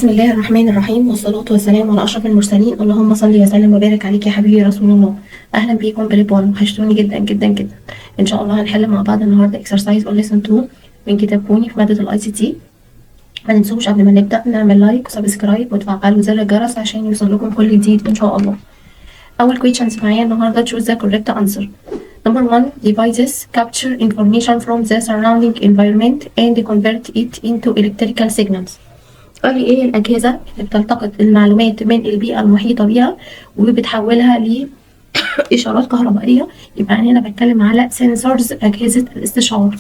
بسم الله الرحمن الرحيم، والصلاة والسلام على أشرف المرسلين. اللهم صل وسلم وبارك عليك يا حبيبي رسول الله. أهلا بيكم بليب 1. وحشتوني جدا جدا جدا. إن شاء الله هنحل مع بعض النهاردة exercise on lesson 2 من كتاب كوني في مادة الاي سي تي. ما تنسوش قبل ما نبدأ نعمل لايك وسبسكرايب وتفعلوا زر الجرس عشان يوصل لكم كل جديد إن شاء الله. أول questions معايا النهاردة choose the correct answer. Number 1. Devices capture information from the surrounding environment and convert it into electrical signals. قال لي ايه الأجهزة اللي بتلتقط المعلومات من البيئة المحيطة بيها وبتحولها لإشارات كهربائية. يبقى أنا هنا بتكلم على sensors، أجهزة الاستشعار.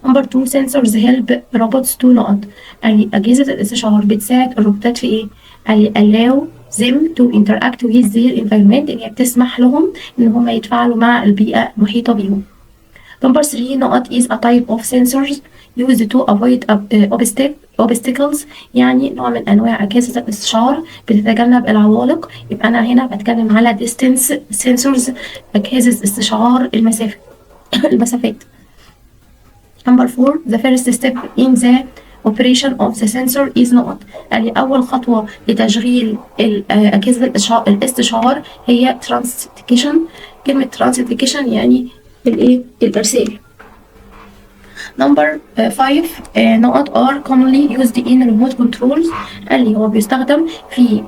Number 2. Sensors help robots to نقط. قال لي أجهزة الاستشعار بتساعد الروبوتات في ايه؟ قال لي allow them to interact with their environment، اللي هي بتسمح لهم إن هم يتفاعلوا مع البيئة المحيطة بيهم. Number 3. نقط is a type of sensors used to avoid obstacles، يعني نوع من أنواع أجهزة الاستشعار بتتجنب العوائق. يبقى أنا هنا بتكلم على distance sensors، أجهزة استشعار المسافات. Number 4. The first step in the operation of the sensor is نقط. يعني أول خطوة لتشغيل أجهزة الاستشعار هي transduction. كلمة transduction يعني الإرسال. Number 5. نقط are commonly used in remote controls. قال لي هو بيستخدم في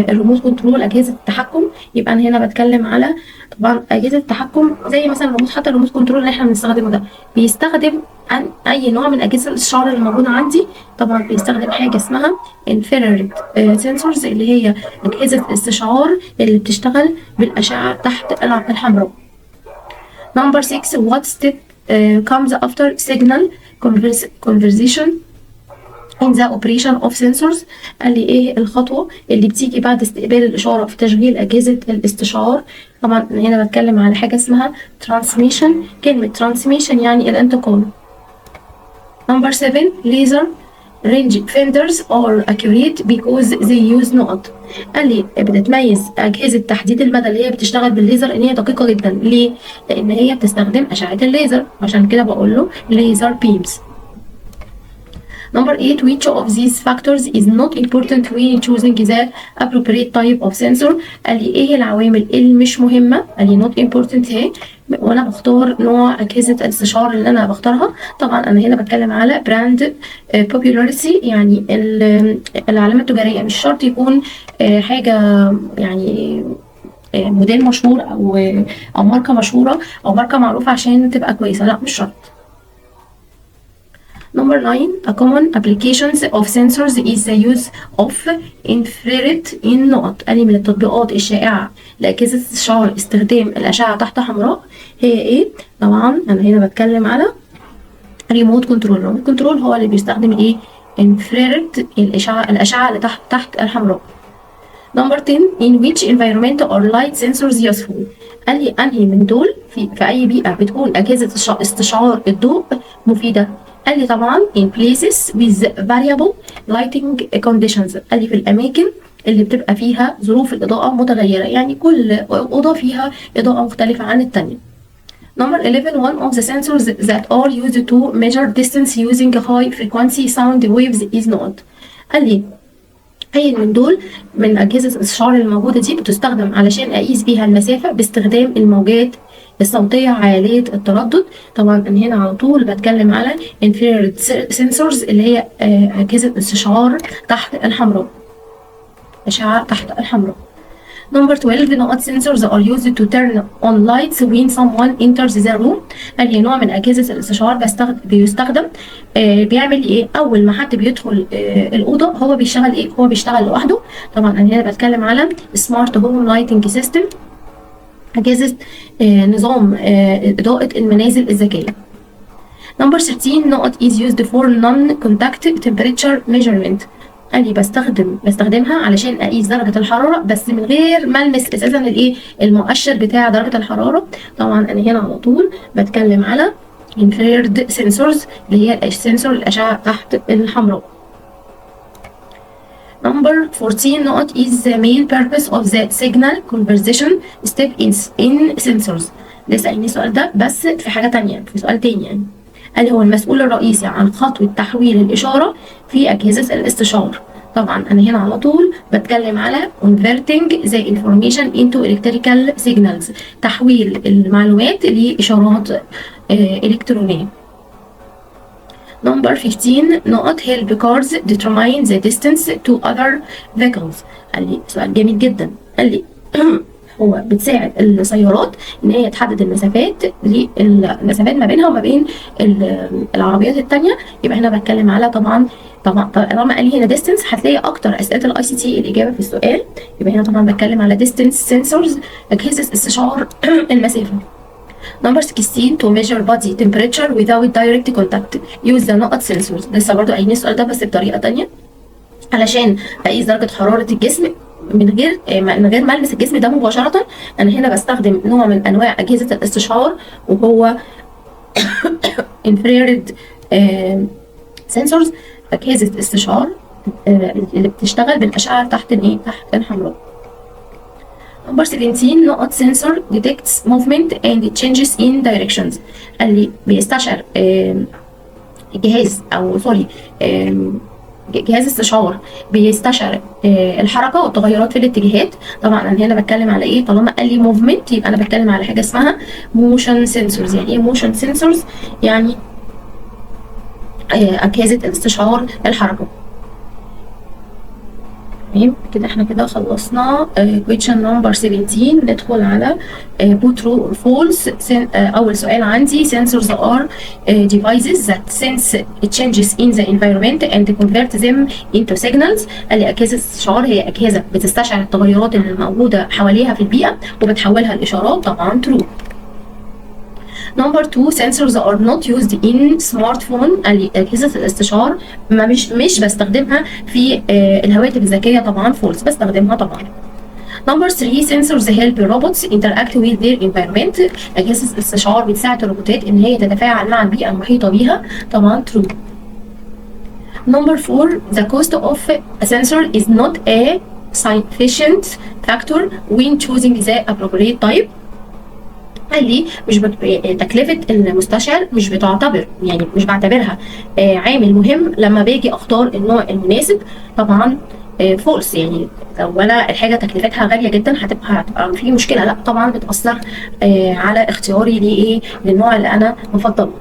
الريموت كنترول، أجهزة التحكم. يبقى أنا هنا بتكلم على طبعا أجهزة التحكم زي مثلا الريموت، حتى الريموت كنترول اللي احنا بنستخدمه ده بيستخدم أي نوع من أجهزة الاستشعار اللي موجودة عندي. طبعا بيستخدم حاجة اسمها infrared sensors، اللي هي أجهزة الاستشعار اللي بتشتغل بالأشعة تحت الحمراء. Number 6. What step comes after signal conversion in the operation of sensors. قال لي ايه الخطوة اللي بتيجي بعد استقبال الإشارة في تشغيل أجهزة الاستشعار. طبعا هنا بتكلم على حاجة اسمها transmission. كلمة transmission يعني الانتقال. Number 7. laser range finders are accurate because they use نقط. قال لي بتتميز أجهزة تحديد المدى اللي هي بتشتغل بالليزر إن هي دقيقة جدا. ليه؟ لأن هي بتستخدم أشعة الليزر، عشان كده بقول له laser beams. Number 8. Which of these factors is not important when choosing the appropriate type of sensor. قال لي ايه العوامل اللي مش مهمة؟ قال لي not important هي وانا بختار نوع أجهزة الاستشعار اللي انا بختارها. طبعا انا هنا بتكلم على brand popularity، يعني العلامة التجارية. مش شرط يكون حاجة يعني موديل مشهور او ماركة مشهورة او ماركة معروفة عشان تبقى كويسة، لا مش شرط. Number 9. A common applications of sensors is the use of infrared in نقط. قال من التطبيقات الشائعة لأجهزة استشعار استخدام الأشعة تحت حمراء هي إيه؟ طبعا أنا هنا بتكلم على ريموت كنترول. ريموت كنترول هو اللي بيستخدم إيه؟ infrared، الأشعة اللي تحت الحمراء. Number 10. In which environment are light sensors useful. قال لي أنهي من دول في أي بيئة بتكون أجهزة استشعار الضوء مفيدة؟ قال لي طبعا in places with variable lighting conditions. قال لي في الأماكن اللي بتبقى فيها ظروف الإضاءة متغيرة، يعني كل أوضة فيها إضاءة مختلفة عن التانية. Number 11. One of the sensors that are used to measure distance using high frequency sound waves is نقط. قال لي أي من دول من أجهزة الاستشعار الموجودة دي بتستخدم علشان أقيس بيها المسافة باستخدام الموجات الصوتية عالية التردد. طبعا أنا هنا على طول بتكلم على infrared sensors اللي هي أجهزة استشعار تحت الحمراء، أشعة تحت الحمراء. Number 12. نقط sensors are used to turn on lights when someone enters the room. قال لي نوع من أجهزة الاستشعار بيستخدم بيعمل إيه؟ أول ما حد بيدخل الأوضة هو بيشتغل إيه؟ هو بيشتغل لوحده. طبعا أنا هنا بتكلم على smart home lighting system، أجهزة نظام إضاءة المنازل الذكية. Number 13. نقط is used for non-contact temperature measurement. قال لي بستخدمها علشان أقيس درجة الحرارة بس من غير ما ألمس أساسا المؤشر بتاع درجة الحرارة. طبعا أنا هنا على طول بتكلم على infrared sensors اللي هي السنسور الأشعة تحت الحمراء. Number 14. نقط is the main purpose of the signal conversion step in sensors. لسه قايلين السؤال ده بس في حاجة تانية، في سؤال تاني يعني. قال لي هو المسؤول الرئيسي عن خطوة تحويل الإشارة في أجهزة الاستشعار. طبعا أنا هنا على طول بتكلم على converting the information into electrical signals، تحويل المعلومات لإشارات إلكترونية. Number 15 نقط help cars determine the distance to other vehicles. قال لي سؤال جميل جدا، قال لي هو بتساعد السيارات ان هي تحدد المسافات ما بينها وما بين العربيات التانية. يبقى هنا بتكلم على طبعا طالما قال لي هنا distance هتلاقي اكتر اسئله الاي سي تي الاجابه في السؤال. يبقى هنا طبعا بتكلم على distance sensors، اجهزه استشعار المسافه. Number 16 to measure body temperature without direct contact use the نقط sensors. لسه برضو قايلين السؤال ده بس بطريقه تانية، علشان اقيس درجه حراره الجسم من غير ما المس الجسم ده مباشره. انا هنا بستخدم نوع من انواع اجهزه الاستشعار وهو infrared sensors، اجهزه استشعار اللي بتشتغل بالاشعه تحت الحمراء. Number 17 نقط sensor detects movement and changes in directions. قال لي بيستشعر جهاز استشعار بيستشعر الحركه والتغيرات في الاتجاهات. طبعا انا هنا بتكلم على ايه؟ طالما قال لي موفمنت يبقى انا بتكلم على حاجه اسمها موشن سنسورز. يعني ايه موشن سنسورز؟ يعني اجهزه الاستشعار الحركه. تمام كده، احنا كده خلصنا question number 17. ندخل على true or false. اول سؤال عندي sensors are devices that sense changes in the environment and convert them into signals. قال لي اجهزه الاستشعار هي اجهزه بتستشعر التغيرات اللي موجوده حواليها في البيئه وبتحولها لاشارات. طبعا true. Number 2 sensors are not used in smartphone. قال لي أجهزة الاستشعار مش بستخدمها في الهواتف الذكية. طبعا false، بستخدمها طبعا. Number 3 sensors help robots interact with their environment. أجهزة الاستشعار بتساعد الروبوتات إن هي تتفاعل مع البيئة المحيطة بيها. طبعا true. Number 4 the cost of a sensor is not a sufficient factor when choosing the appropriate type. قال لي تكلفة المستشعر مش بعتبرها عامل مهم لما باجي اختار النوع المناسب. طبعا فولس، يعني ولا الحاجة تكلفتها غالية جدا هتبقى في مشكلة. لا طبعا بتأثر على اختياري للنوع اللي انا بفضله.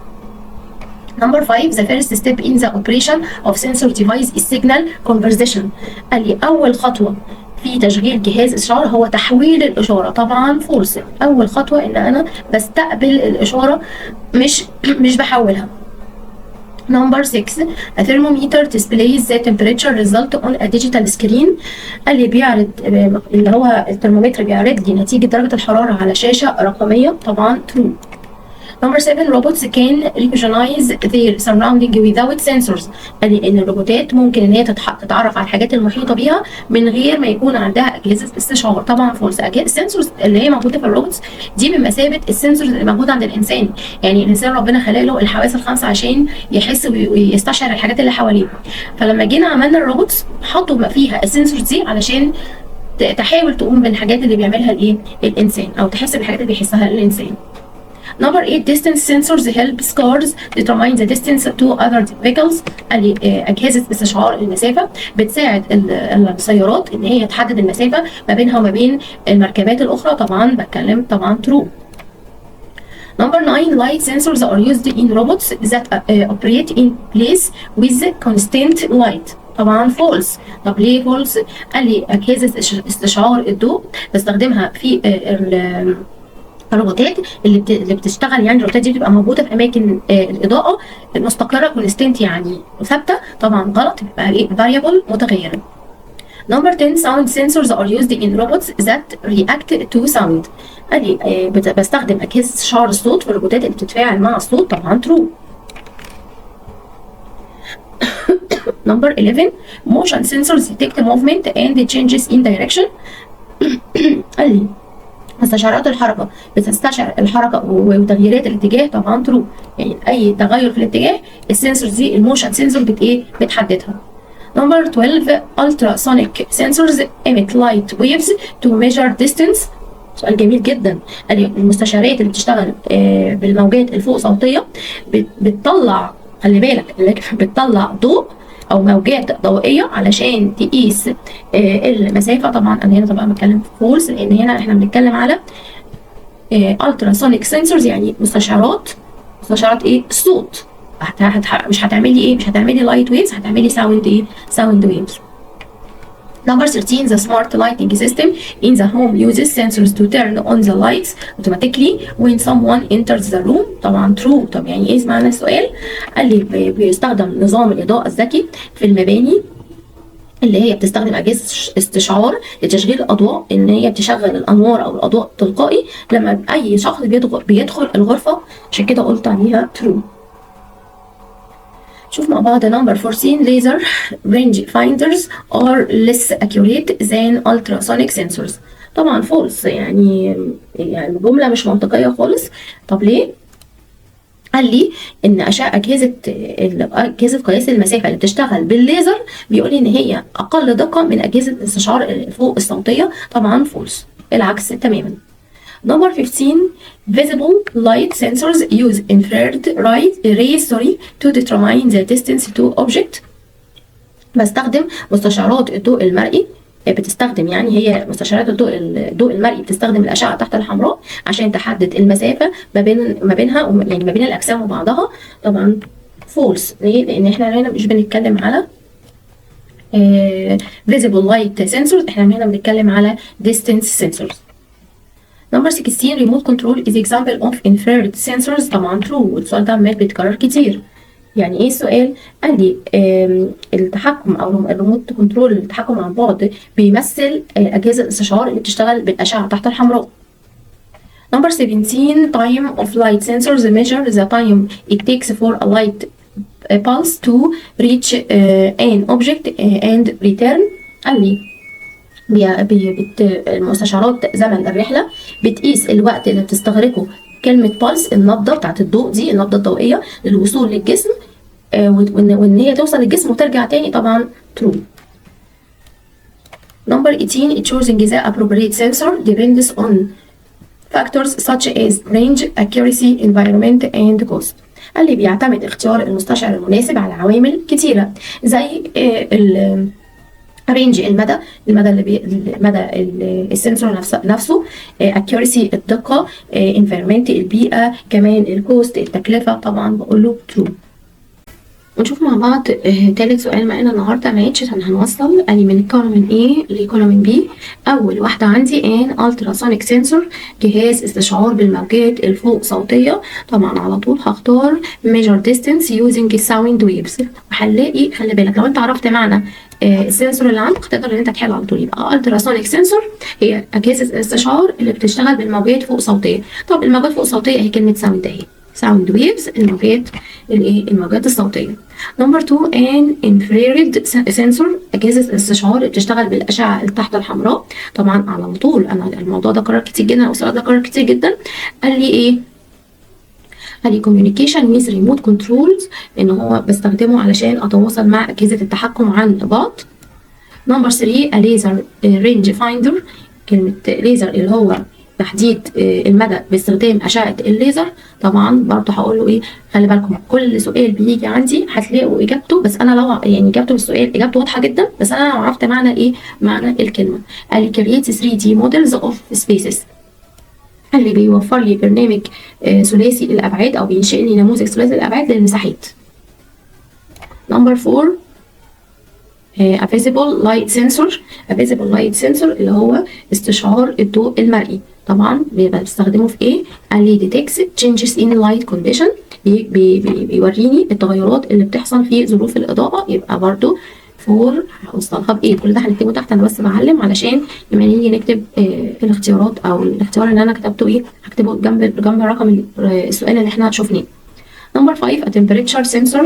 Number 5 the first step in the operation of sensor device is signal conversion. قال لي أول خطوة في تشغيل جهاز استشعار هو تحويل الإشارة. طبعا فولس، أول خطوة إن أنا بستقبل الإشارة مش بحولها. Number 6 a thermometer displays the temperature result on a digital screen. قال لي بيعرض اللي هو الترمومتر بيعرض لي نتيجة درجة الحرارة على شاشة رقمية. طبعا true. Number 7 robots can recognize their surrounding without sensors. قال لي ان الروبوتات ممكن ان هي تتعرف على الحاجات المحيطه بيها من غير ما يكون عندها اجهزه استشعار. طبعا فولس، السنسورز اللي هي موجوده في الروبوتس دي بمثابه السنسورز اللي موجوده عند الانسان. يعني الانسان ربنا خلق له الحواس الخمسه عشان يحس ويستشعر الحاجات اللي حواليه. فلما جينا عملنا الروبوتس حطوا فيها السنسورز دي علشان تحاول تقوم بالحاجات اللي بيعملها الانسان، او تحس بالحاجات اللي بيحسها الانسان. Number 8 distance sensors help cars determine the distance to other vehicles. قال لي أجهزة استشعار المسافة بتساعد السيارات إن هي تحدد المسافة ما بينها وما بين المركبات الأخرى. طبعا بتكلم طبعا true. Number 9 light sensors are used in robots that operate in place with constant light. طبعا false. طب ليه false؟ قال لي أجهزة استشعار الضوء بستخدمها في الروبوتات اللي بتشتغل. يعني الروبوتات دي بتبقى موجوده في اماكن الاضاءه مستقره كونستنت، يعني ثابته. طبعا غلط، بتبقى variable متغيره. Number 10 sound sensors are used in robots that react to sound. قال لي بستخدم اجهزه استشعار الصوت في الروبوتات اللي بتتفاعل مع الصوت. طبعا true. Number 11 motion sensors detect movement and changes in direction. قال لي مستشعرات الحركة بتستشعر الحركة وتغييرات الاتجاه. طبعا true، يعني أي تغير في الاتجاه السنسورز دي الموشن سنسور بتحددها. Number 12 ultrasonic sensors emit light waves to measure distance. سؤال جميل جدا. قال لي المستشعرات اللي بتشتغل بالموجات الفوق صوتيه بتطلع، خلي بالك، بتطلع ضوء او موجات ضوئيه علشان تقيس المسافه. طبعا انا هنا طبعا بتكلم في فولس، لان هنا احنا بنتكلم على التراسونيك سنسورز، يعني مستشعرات ايه؟ الصوت. مش هتعملي ايه؟ مش هتعملي لايت ويفز، هتعملي ساوند ايه؟ ساوند ويفز. Number 13, the smart lighting system in the home uses sensors to turn on the lights automatically when someone enters the room. طبعا true. طب يعني ايه معنى السؤال؟ قال لي بيستخدم نظام الإضاءة الذكي في المباني اللي هي بتستخدم أجهزة استشعار لتشغيل الأضواء، إن هي بتشغل الأنوار أو الأضواء تلقائي لما أي شخص بيدخل الغرفة. عشان كده قلت عليها true. شوف مع بعض number 14, laser range finders are less accurate than ultrasonic sensors. طبعا false، يعني جملة مش منطقية خالص. طب ليه؟ قال لي ان اجهزه قياس المسافه اللي بتشتغل بالليزر بيقول لي ان هي اقل دقه من اجهزه الاستشعار فوق الصوتيه. طبعا فولس، العكس تماما. Number 15, visible light sensors use infrared rays to determine the distance to object. بستخدم مستشعرات الضوء المرئي، بتستخدم يعني هي مستشعرات الضوء المرئي بتستخدم الأشعة تحت الحمراء عشان تحدد المسافة ما بينها، يعني ما بين الأجسام وبعضها. طبعا فولس. ليه؟ لأن احنا هنا مش بنتكلم على visible light sensors، احنا هنا بنتكلم على distance sensors. Number 16, remote control is example of infrared sensors. طبعا true، والسؤال ده عمال بيتكرر كتير. يعني ايه السؤال؟ قال لي التحكم او الريموت كنترول، التحكم عن بعد، بيمثل اجهزه الاستشعار اللي بتشتغل بالاشعه تحت الحمراء. Number 17, time of light sensors measure the time it takes for a light pulse to reach an object and return. قال لي المستشعرات زمن الرحله بتقيس الوقت اللي بتستغرقه كلمه pulse، النبضه بتاعت الضوء دي، النبضه الضوئيه للوصول للجسم، وان هي توصل للجسم وترجع تاني. طبعا true. Number 18, choosing the appropriate sensor depends on factors such as range, accuracy, environment and cost. قال لي بيعتمد اختيار المستشعر المناسب على عوامل كتيرة زي رينج، المدى السنسور نفسه، accuracy الدقة، environment البيئة، كمان الكوست التكلفة. طبعا بقول له true. ونشوف مع بعض تالت سؤال معانا النهارده ماتش. هنوصل قال لي من كولومن A لكولومن B. اول واحده عندي ان التراسونيك سنسور، جهاز استشعار بالموجات الفوق صوتيه. طبعا على طول هختار measure distance using sound waves. وهنلاقي، خلي بالك، لو انت عرفت معنى السنسور اللي عندك تقدر ان انت تحل على طول. يبقى التراسونيك سنسور هي اجهزه الاستشعار اللي بتشتغل بالموجات فوق صوتيه. طب الموجات فوق صوتيه هي كلمه ساوند اهي، sound waves، الموجات الصوتية. نمبر 2 ان infrared sensor، أجهزة الاستشعار اللي بتشتغل بالأشعة اللي تحت الحمراء. طبعا على طول أنا الموضوع ده كرر كتير جدا، أو السؤال ده كرر كتير جدا. قال لي إيه؟ قال لي communication with remote controls، إن هو بستخدمه علشان أتواصل مع أجهزة التحكم عن بعد. نمبر 3 a laser range finder، كلمة ليزر اللي هو تحديد المدى باستخدام أشعة الليزر. طبعا برضه هقول له ايه، خلي بالكم كل سؤال بيجي عندي هتلاقوا اجابته، بس انا لو يعني اجابته بالسؤال اجابته واضحه جدا، بس انا لو عرفت معنى ايه، معنى الكلمه. قال لي create 3D models of spaces، قال لي بيوفر لي برنامج ثلاثي الابعاد، او بينشئ لي نموذج ثلاثي الابعاد للمساحات. نمبر 4 a visible light sensor، a visible light sensor اللي هو استشعار الضوء المرئي. طبعا بستخدمه في ايه؟ قال لي detects changes in light condition، بيوريني التغيرات اللي بتحصل في ظروف الاضاءه. يبقى برضو 4 هوصلها بايه. كل ده هنكتبه تحت، انا بس بعلم علشان لما نيجي نكتب الاختيارات، او الاختيار اللي انا كتبته ايه هكتبه جنب رقم السؤال اللي احنا شفناه. نمبر 5 a temperature sensor،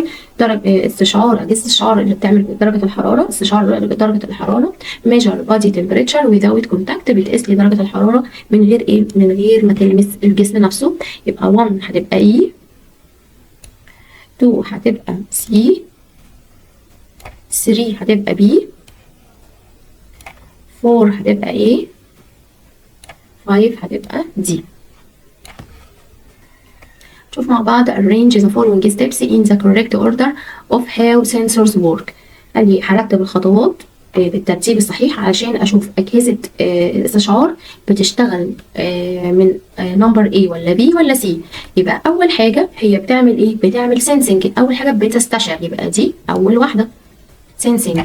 استشعار، أجهزة استشعار اللي بتعمل درجة الحرارة، استشعار درجة الحرارة. measure body temperature without contact، بتقيس لي درجة الحرارة من غير ايه، من غير ما تلمس الجسم نفسه. يبقى 1 هتبقى E، 2 هتبقى C، 3 هتبقى B، 4 هتبقى A، 5 هتبقى دي. شوف مع بعض arrange the following steps in the correct order of how sensors work. قال لي هرتب الخطوات بالترتيب الصحيح علشان اشوف اجهزه الاستشعار بتشتغل من نمبر A ولا B ولا C. يبقى اول حاجه هي بتعمل ايه؟ بتعمل sensing. اول حاجه بتستشعر، يبقى دي اول واحده sensing.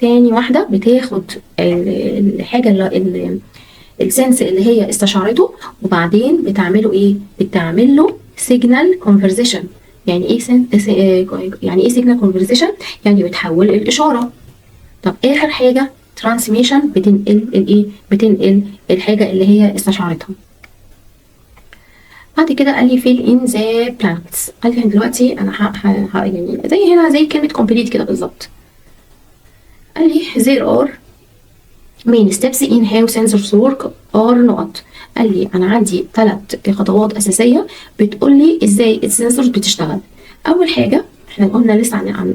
تاني واحده بتاخد الحاجه اللي السنس اللي هي استشعرته، وبعدين بتعمله ايه؟ بتعمل له signal conversation. يعني ايه يعني ايه signal conversation؟ يعني بتحول الاشاره. طب اخر حاجه transmission، بتنقل الايه؟ بتنقل الحاجه اللي هي استشعرتها. بعد كده قال لي fill in the blanks. قال لي دلوقتي انا يعني زي هنا زي كلمه complete كده بالظبط. قال لي there are main steps in how sensors work are نقط. قال لي انا عندي 3 خطوات اساسيه بتقول لي ازاي السنسورز بتشتغل. اول حاجه احنا قلنا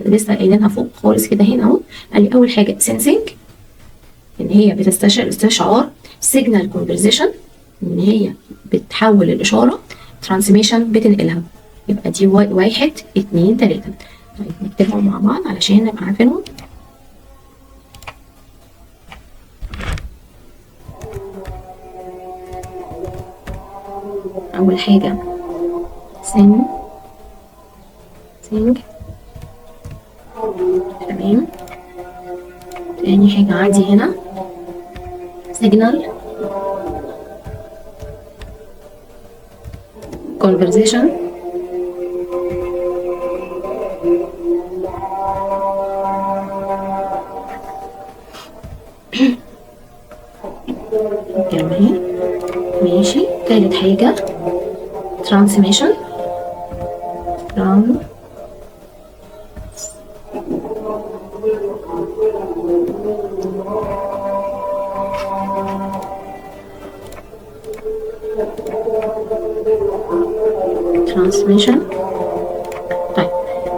لسه قايلينها فوق خالص كده هنا اهو. قال لي اول حاجه sensing، ان هي بتستشعر استشعار. signal conversation، ان هي بتحول الاشاره. transmission، بتنقلها. يبقى دي 1 2 3. طيب نكتبهم مع بعض علشان نبقى عارفينهم. أول حاجة sing. تمام. تاني حاجة عندي هنا signal conversation. جميل ماشي. تالت حاجة transmission. transmission. طيب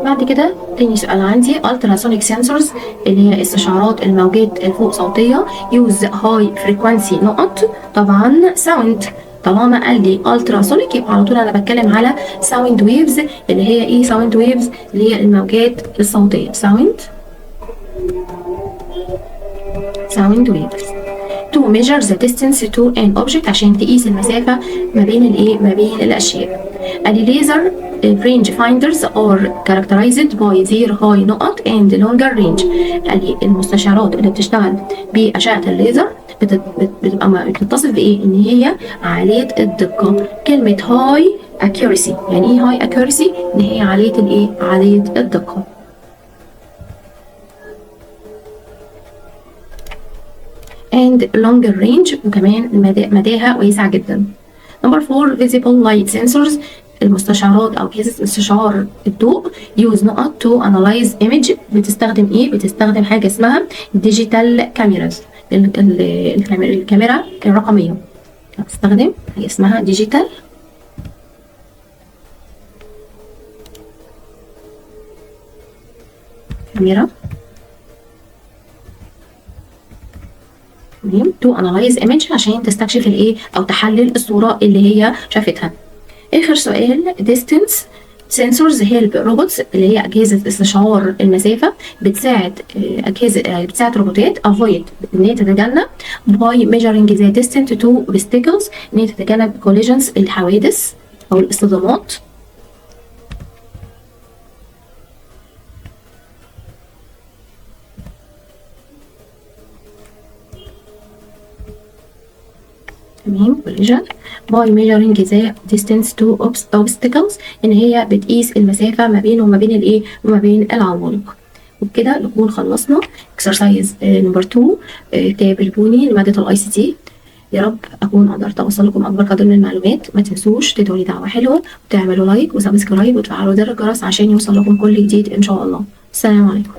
بعد كده تاني سؤال عندي ultrasonic sensors، اللي هي استشعارات الموجات الفوق صوتية. use high frequency نقط. طبعا sound. طالما قال لي ultrasonic يبقى على طول انا بتكلم على sound waves. اللي هي ايه sound waves؟ اللي هي الموجات الصوتية. sound waves to measure the distance to an object، عشان تقيس المسافة ما بين الايه؟ ما بين الاشياء. laser range finders are characterized by their high نقط and longer range. قال لي المستشعرات اللي بتشتغل بأشعة الليزر بتبقى بتتصف بإيه؟ إن هي عالية الدقة. كلمة high accuracy، يعني إيه high accuracy؟ إن هي عالية الإيه؟ عالية الدقة. and longer range، وكمان مداها واسع جدا. number 4 visible light sensors، المستشعرات او اجهزه استشعار الضوء. use نقط to analyze image، بتستخدم ايه؟ بتستخدم حاجه اسمها digital cameras، الكاميرا الرقميه. بتستخدم حاجه اسمها digital كاميرا to analyze image، عشان تستكشف الايه او تحلل الصوره اللي هي شافتها. اخر سؤال distance sensors help robots، اللي هي اجهزه استشعار المسافه. بتساعد بتساعد روبوتات avoid، ان هي تتجنب by measuring the distance to obstacles، ان هي تتجنب collisions، الحوادث او الاصطدامات. تمام. collision by measuring the distance to obstacles، ان هي بتقيس المسافه ما بينه وما بين الايه؟ وما بين العوالق. وبكده نكون خلصنا exercise نمبر 2 تابعوني لماده الاي سي تي. يا رب اكون قدرت اوصل لكم اكبر قدر من المعلومات. ما تنسوش تدعوا لي دعوه حلوه، وتعملوا لايك وسبسكرايب وتفعلوا زر الجرس عشان يوصل لكم كل جديد ان شاء الله. السلام عليكم.